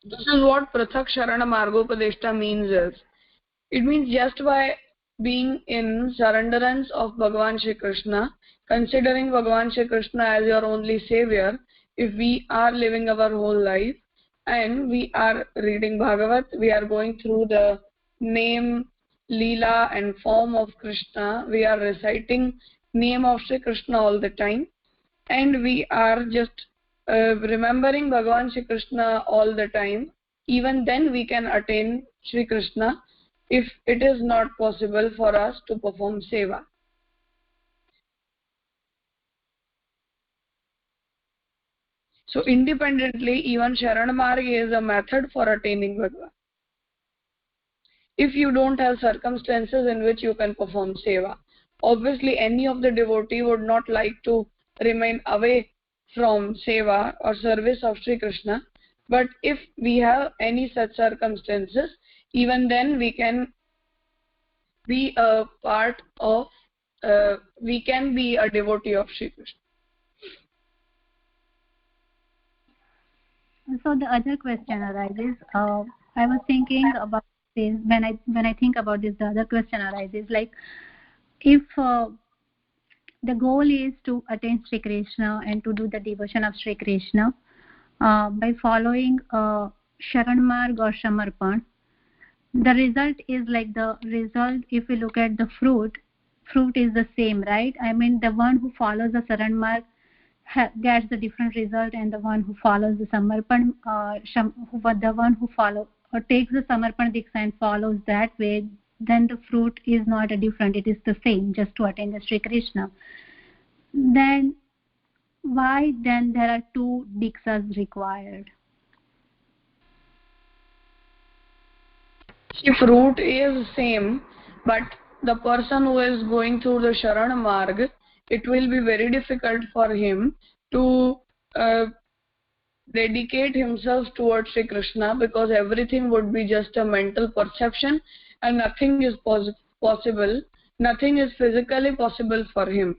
This is what Prathak Sharana Margopadeshta means is. It means just by being in surrenderance of Bhagavan Shri Krishna, considering Bhagavan Shri Krishna as your only savior, if we are living our whole life and we are reading Bhagavat, we are going through the name, Leela and form of Krishna, we are reciting name of Shri Krishna all the time, and we are just remembering Bhagavan Shri Krishna all the time, even then we can attain Shri Krishna if it is not possible for us to perform seva. So independently, even Sharan Marga is a method for attaining Bhagavan. If you don't have circumstances in which you can perform seva, obviously any of the devotee would not like to remain away from seva or service of Sri Krishna, but if we have any such circumstances, even then we can be a part of, we can be a devotee of Sri Krishna. So the other question arises, I was thinking about this, when I think about this, the other question arises, like if the goal is to attain Sri Krishna and to do the devotion of Sri Krishna by following Sharan Marg or Shamarpan, the result is like the result, if we look at the fruit is the same, right? I mean, the one who follows the Sharan Marg gets the different result, and the one who follows the Samarpan, the one who follows or takes the Samarpan Diksha and follows that way, then the fruit is not a different, it is the same, just to attain the Sri Krishna. Then why then there are two Dikshas required? The fruit is same, but the person who is going through the Sharan Marg, it will be very difficult for him to dedicate himself towards Sri Krishna, because everything would be just a mental perception and nothing is possible, nothing is physically possible for him.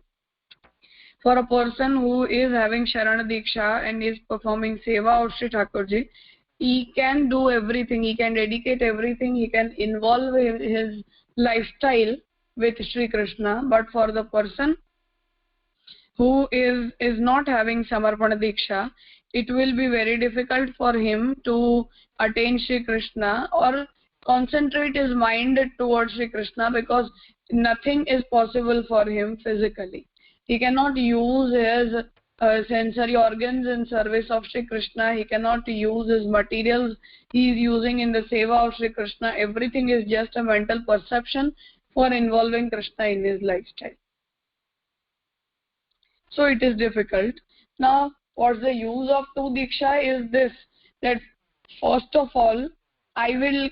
For a person who is having Sharana Diksha and is performing Seva of Sri Thakurji, he can do everything, he can dedicate everything, he can involve his lifestyle with Sri Krishna. But for the person who is not having Samarpana Diksha, it will be very difficult for him to attain Sri Krishna or concentrate his mind towards Sri Krishna, because nothing is possible for him physically. He cannot use his sensory organs in service of Sri Krishna. He cannot use his materials he is using in the seva of Sri Krishna. Everything is just a mental perception for involving Krishna in his lifestyle. So it is difficult. Now, what's the use of two Diksha is this, that first of all, I will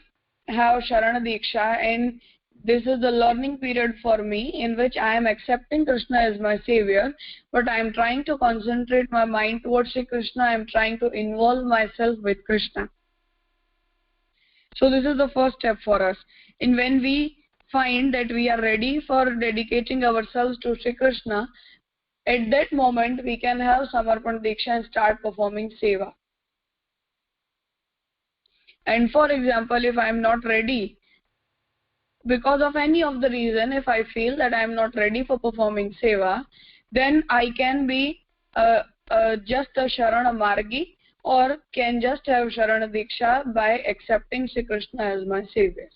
have Sharana Diksha, and this is the learning period for me in which I am accepting Krishna as my savior, but I am trying to concentrate my mind towards Sri Krishna. I am trying to involve myself with Krishna. So this is the first step for us. And when we find that we are ready for dedicating ourselves to Sri Krishna, at that moment we can have Samarpan Diksha and start performing seva. And for example, if I am not ready, because of any of the reason, if I feel that I am not ready for performing seva, then I can be just a Sharana Margi, or can just have Sharana Diksha by accepting Sri Krishna as my savior.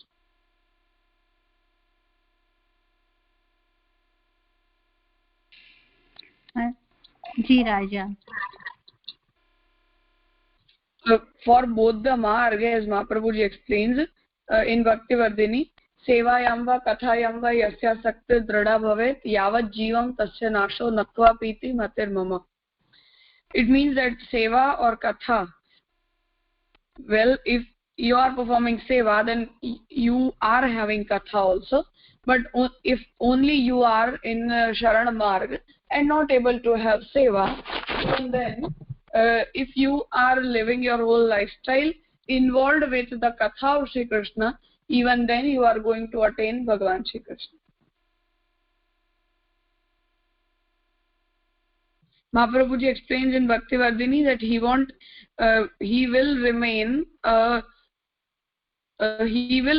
Ji Raja. For both the marg, as Mahaprabhuji explains in Bhaktivardhini, Sevayam va kathayam va yasya sakti drada bhavet yavat jivam tasya nasho natva piti matir mama. It means that seva or katha, well, if you are performing seva, then you are having katha also. But if only you are in Sharana Marg and not able to have seva, then if you are living your whole lifestyle involved with the katha of Sri Krishna, even then you are going to attain Bhagavan Shri Krishna. Mahaprabhuji explains in Bhaktivardhini that he will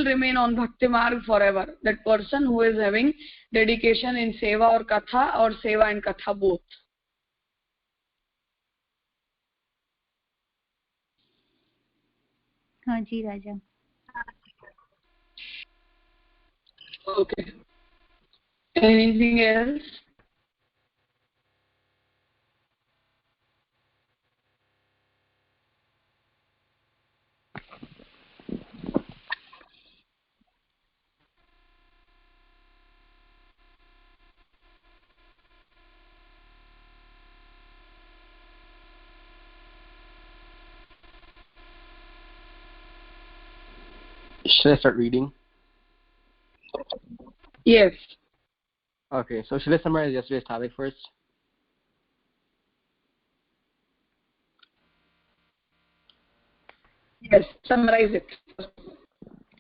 remain on Bhakti Marg forever. That person who is having dedication in Seva or Katha, or Seva and Katha both. Ji Raja. Okay. Anything else? Should I start reading? Yes. Okay, so should I summarize yesterday's topic first? Yes, summarize it.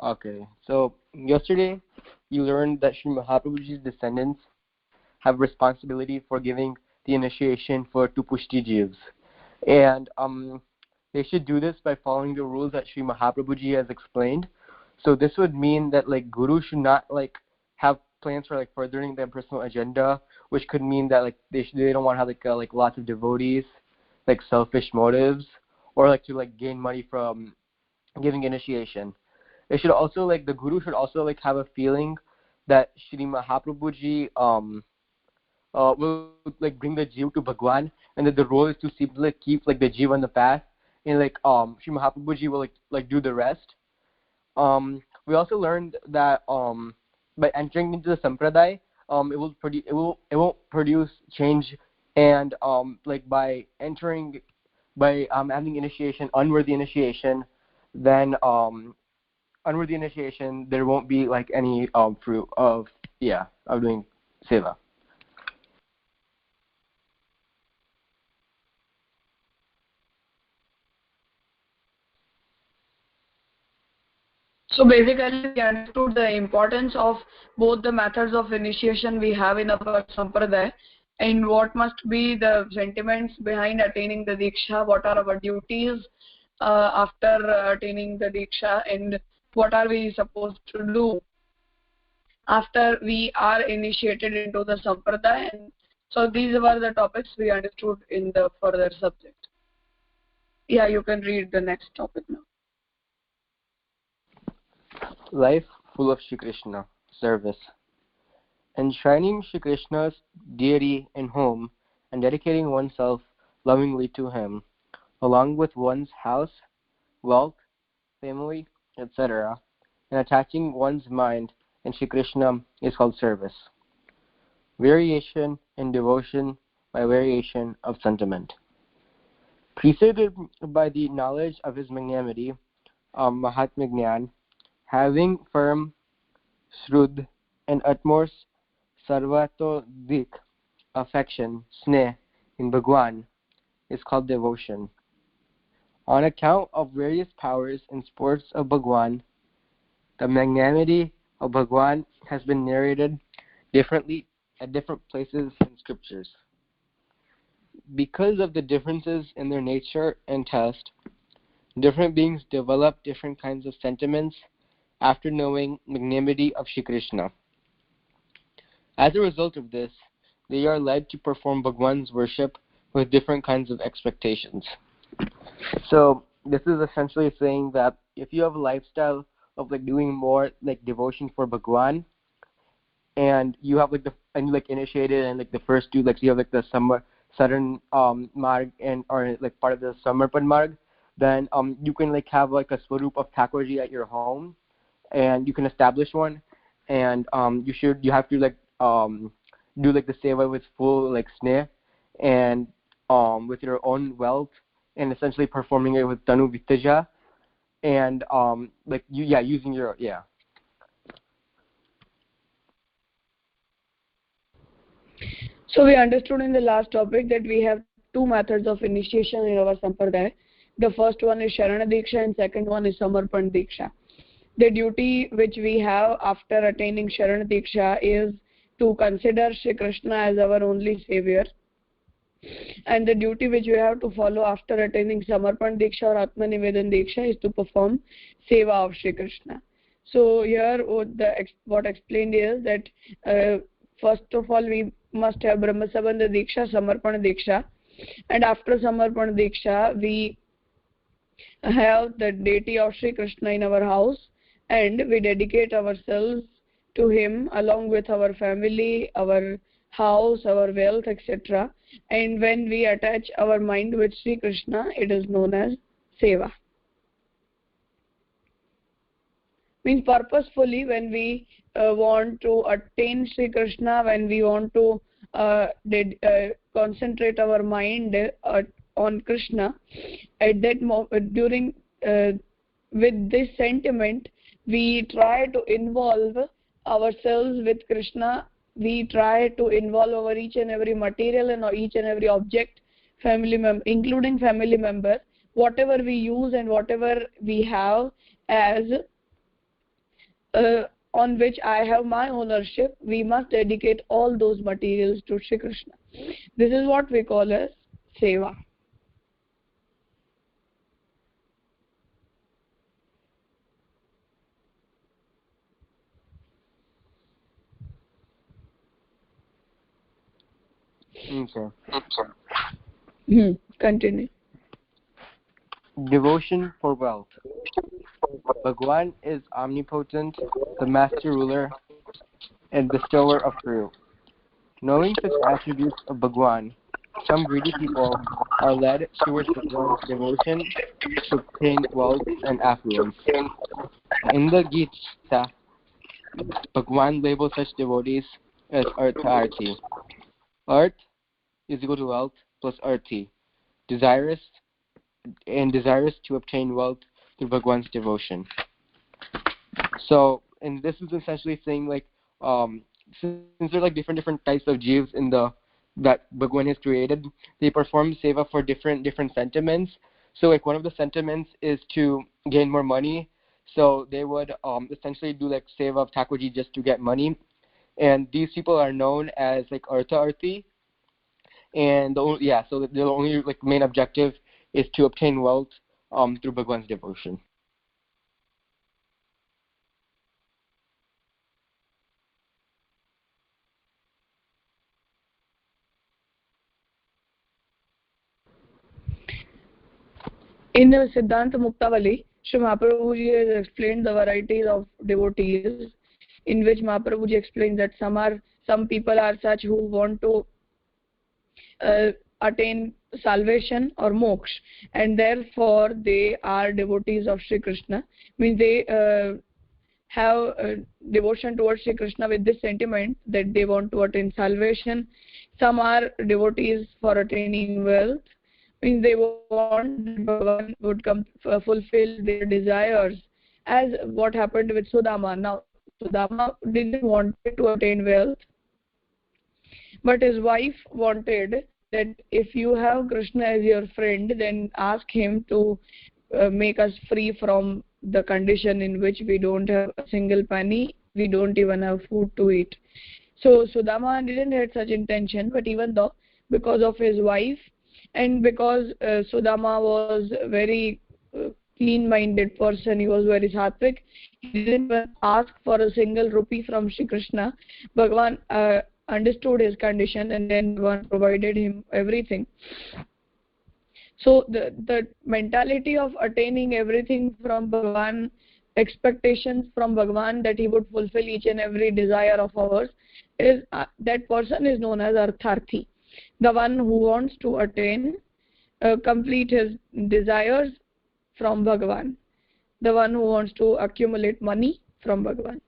Okay, so yesterday you learned that Sri Mahaprabhuji's descendants have responsibility for giving the initiation for two Pushti Jivs. And they should do this by following the rules that Sri Mahaprabhuji has explained. So this would mean that like Guru should not like have plans for like furthering their personal agenda, which could mean that like they don't want to have like lots of devotees, like selfish motives, or like to like gain money from giving initiation. It should also like the Guru should also like have a feeling that Shri Mahaprabhuji will like bring the Jiv to Bhagwan, and that the role is to simply like, keep like the Jiv on the path, and like Shri Mahaprabhuji will like do the rest. We also learned that by entering into the Sampradaya, it won't produce change, and like by having initiation, unworthy initiation, then unworthy initiation, there won't be like any fruit of doing seva. So basically, we understood the importance of both the methods of initiation we have in our sampradaya, and what must be the sentiments behind attaining the diksha, what are our duties after attaining the diksha, and what are we supposed to do after we are initiated into the sampradaya. And so these were the topics we understood in the further subject. Yeah, you can read the next topic now. Life full of Shri Krishna, service. Enshrining Shri Krishna's deity in home and dedicating oneself lovingly to him, along with one's house, wealth, family, etc., and attaching one's mind in Shri Krishna is called service. Variation in devotion by variation of sentiment. Preceded by the knowledge of his magnanimity, Mahatma Gnan, having firm, shrud, and utmost sarvatodik affection, sneh, in Bhagwan, is called devotion. On account of various powers and sports of Bhagwan, the magnanimity of Bhagwan has been narrated differently at different places in scriptures. Because of the differences in their nature and test, different beings develop different kinds of sentiments after knowing magnanimity of Shri Krishna. As a result of this, they are led to perform Bhagwan's worship with different kinds of expectations. So this is essentially saying that if you have a lifestyle of like doing more like devotion for Bhagwan, and you have like initiated and like the first two, like so you have like the southern marg and or like part of the Samarpan marg, then you can like have like a swarup of Thakurji at your home, and you can establish one, and you have to like do like the seva with full like sneh and with your own wealth, and essentially performing it with Tanu Vitaja, and using your So we understood in the last topic that we have two methods of initiation in our sampradaya. The first one is Sharana Diksha and second one is Samarpan Diksha. The duty which we have after attaining Sharana Diksha is to consider Shri Krishna as our only savior, and the duty which you have to follow after attaining Samarpan Diksha or Atma Nivedan Diksha is to perform Seva of Shri Krishna. So here what explained is that first of all we must have Brahma Sabandha Diksha, Samarpan Diksha, and after Samarpan Diksha we have the deity of Shri Krishna in our house, and we dedicate ourselves to him along with our family, our house, our wealth, etc. And when we attach our mind with Shri Krishna, it is known as Seva. Means purposefully, when we want to attain Shri Krishna, when we want to concentrate our mind on Krishna, at that moment, during with this sentiment, we try to involve ourselves with Krishna. We try to involve our each and every material and each and every object, including family member, whatever we use and whatever we have as on which I have my ownership, we must dedicate all those materials to Shri Krishna. This is what we call as Seva. Okay. Continue. Devotion for wealth. Bhagwan is omnipotent, the master ruler, and bestower of fruit. Knowing such attributes of Bhagwan, some greedy people are led towards Bhagwan's devotion to obtain wealth and affluence. In the Gita, Bhagwan labels such devotees as Artha-Arthi. Art is equal to wealth plus Arthi, desirous to obtain wealth through Bhagwan's devotion. So, and this is essentially saying like, since there are like different types of jivs in that Bhagwan has created, they perform seva for different sentiments. So like one of the sentiments is to gain more money. So they would essentially do like seva of Thakurji just to get money. And these people are known as like Artha-Arthi. And so the only like main objective is to obtain wealth through Bhagwan's devotion. In the Siddhanta Muktavali, Sri Mahaprabhuji has explained the varieties of devotees, in which Mahaprabhuji explains that some people are such who want to attain salvation or moksha, and therefore they are devotees of Shri Krishna. Means they have devotion towards Shri Krishna with this sentiment that they want to attain salvation. Some are devotees for attaining wealth. Means they want Bhagavan would fulfill their desires, as what happened with Sudama. Now, Sudama didn't want to attain wealth, but his wife wanted that if you have Krishna as your friend, then ask him to make us free from the condition in which we don't have a single penny, we don't even have food to eat. So Sudama didn't have such intention, but even though, because of his wife, and because Sudama was a very clean-minded person, he was very sattvic, he didn't even ask for a single rupee from Shri Krishna. Bhagavan understood his condition, and then Bhagavan provided him everything. So the mentality of attaining everything from Bhagavan, expectations from Bhagavan that he would fulfill each and every desire of ours, is that person is known as Artha-Arthi. The one who wants to attain, complete his desires from Bhagavan. The one who wants to accumulate money from Bhagavan.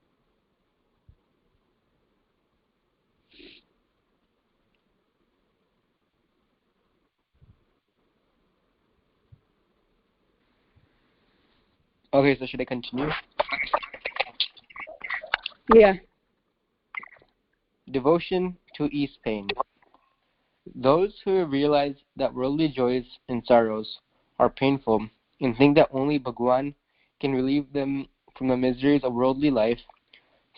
Okay, so should I continue? Yeah. Devotion to ease pain. Those who realize that worldly joys and sorrows are painful and think that only Bhagwan can relieve them from the miseries of worldly life,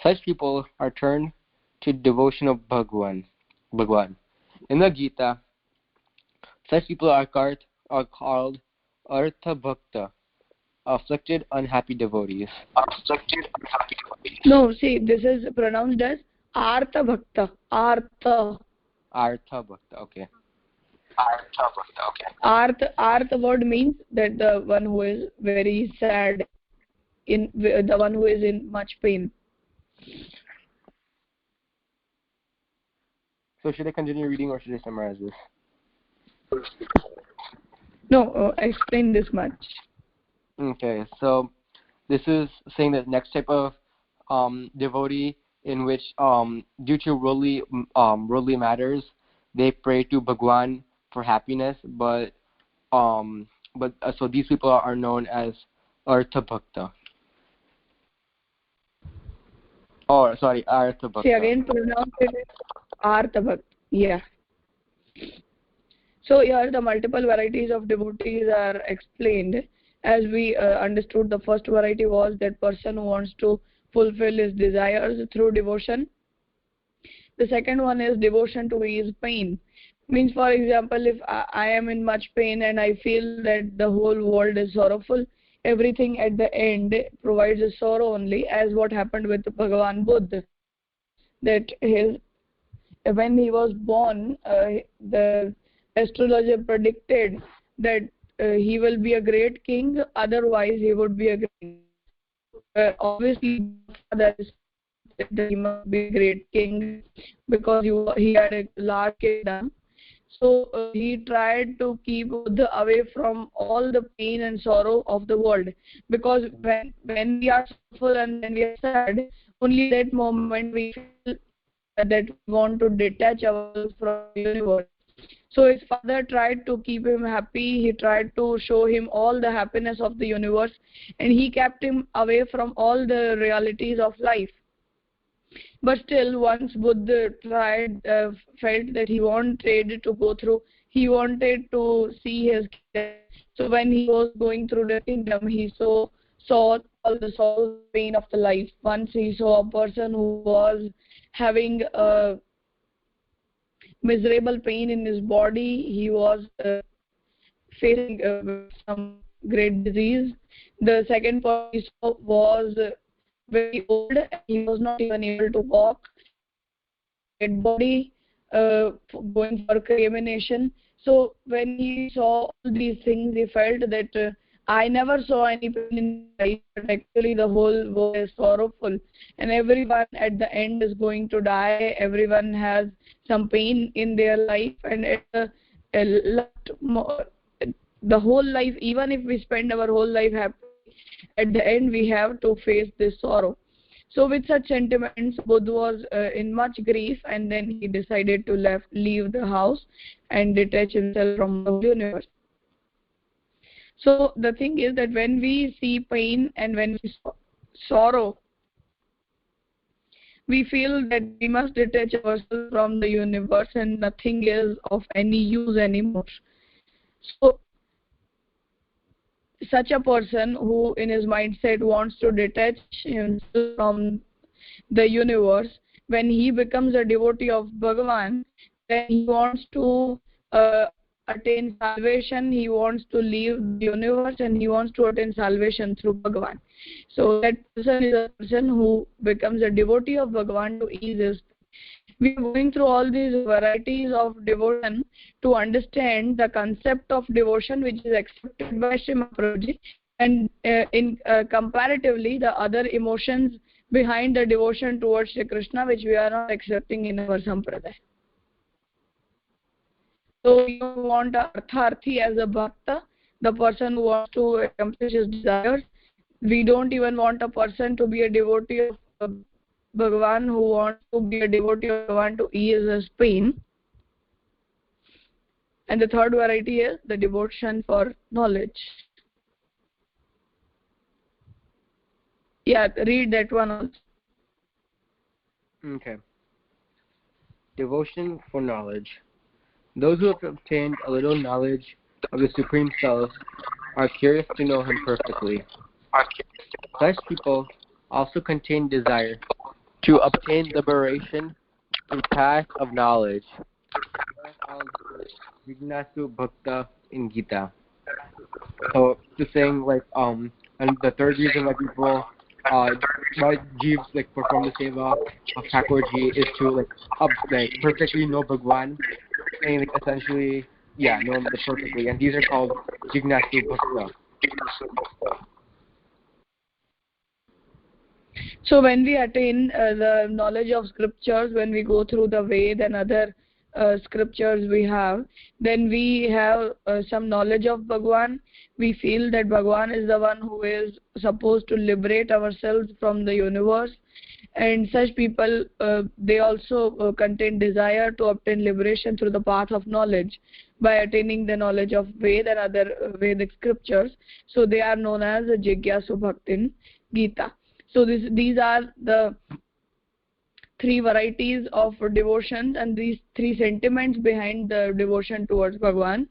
such people are turned to devotion of Bhagwan. In the Gita, Such people are called Artha Bhakta, afflicted, unhappy devotees. No, see, this is pronounced as Artha Bhakta. Artha. Artha Bhakta, okay. Artha word means that the one who is very sad, the one who is in much pain. So should I continue reading or should I summarize this? No, explain this much. Okay, so this is saying that next type of devotee in which due to worldly matters they pray to Bhagwan for happiness, but so these people are known as Artha Bhakta. Oh, sorry, Artha Bhakta. See, again pronounce it Artha Bhakta. Yeah. So here the multiple varieties of devotees are explained. As we understood, the first variety was that person who wants to fulfill his desires through devotion. The second one is devotion to ease pain. Means, for example, if I am in much pain and I feel that the whole world is sorrowful, everything at the end provides a sorrow only, as what happened with Bhagavan Buddha. That when he was born, the astrologer predicted that he will be a great king, otherwise he would be a great king. Obviously, that is that he must be a great king because he had a large kingdom. So he tried to keep Buddha away from all the pain and sorrow of the world, because when we are sorrowful and when we are sad, only that moment we feel that we want to detach ourselves from the universe. So his father tried to keep him happy. He tried to show him all the happiness of the universe, and he kept him away from all the realities of life. But still, once Buddha felt that he wanted to go through, he wanted to see his kingdom. So when he was going through the kingdom, he saw all the sorrow, pain of the life. Once he saw a person who was having a miserable pain in his body. He was facing some great disease. The second person he saw was very old. He was not even able to walk. Dead body going for cremation. So when he saw all these things, he felt that I never saw any pain in life, but actually the whole world is sorrowful, and everyone at the end is going to die. Everyone has some pain in their life, and the whole life, even if we spend our whole life happy, at the end we have to face this sorrow. So with such sentiments, Buddha was in much grief, and then he decided to leave the house and detach himself from the universe. So the thing is that when we see pain and when we sorrow, we feel that we must detach ourselves from the universe and nothing is of any use anymore. So such a person who in his mindset wants to detach himself from the universe, when he becomes a devotee of Bhagavan, then he wants to attain salvation, he wants to leave the universe and he wants to attain salvation through Bhagavan. So that person is a person who becomes a devotee of Bhagavan to ease his pain. We are going through all these varieties of devotion to understand the concept of devotion which is accepted by Srimad Prabhuji, and comparatively the other emotions behind the devotion towards Shri Krishna which we are not accepting in our sampradaya. So you want a Artharthi as a Bhakta, the person who wants to accomplish his desires. We don't even want a person to be a devotee of Bhagavan who wants to be a devotee of Bhagavan to ease his pain. And the third variety is the devotion for knowledge. Yeah, read that one also. Okay. Devotion for knowledge. Those who have obtained a little knowledge of the Supreme Self are curious to know Him perfectly. Such people also contain desire to obtain liberation through path of knowledge. called Jignasu Bhakta in Gita. So to saying like and the third reason why people why Jeeves like perform the seva of Thakurji is to like perfectly know Bhagwan, saying like essentially know him perfectly, and these are called Jignasu Bhakta. So when we attain the knowledge of scriptures, when we go through the Ved and other scriptures we have, then we have some knowledge of Bhagwan. We feel that Bhagwan is the one who is supposed to liberate ourselves from the universe, and such people they also contain desire to obtain liberation through the path of knowledge by attaining the knowledge of Ved and other Vedic scriptures. So they are known as Jigyasu Bhakti in Gita. So these are the three varieties of devotion and these three sentiments behind the devotion towards Bhagwan.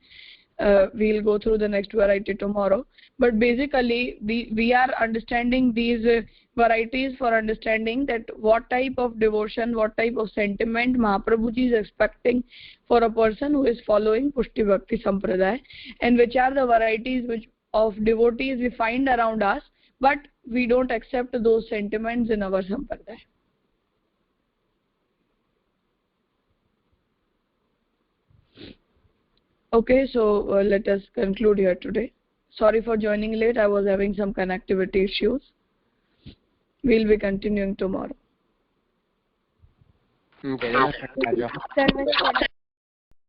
We'll go through the next variety tomorrow. But basically, we are understanding these varieties for understanding that what type of devotion, what type of sentiment Mahaprabhuji is expecting for a person who is following Pushtibhakti Sampradaya, and which are the varieties of devotees we find around us, but we don't accept those sentiments in our Sampradaya. Okay, so let us conclude here today. Sorry for joining late. I was having some connectivity issues. We'll be continuing tomorrow. Okay,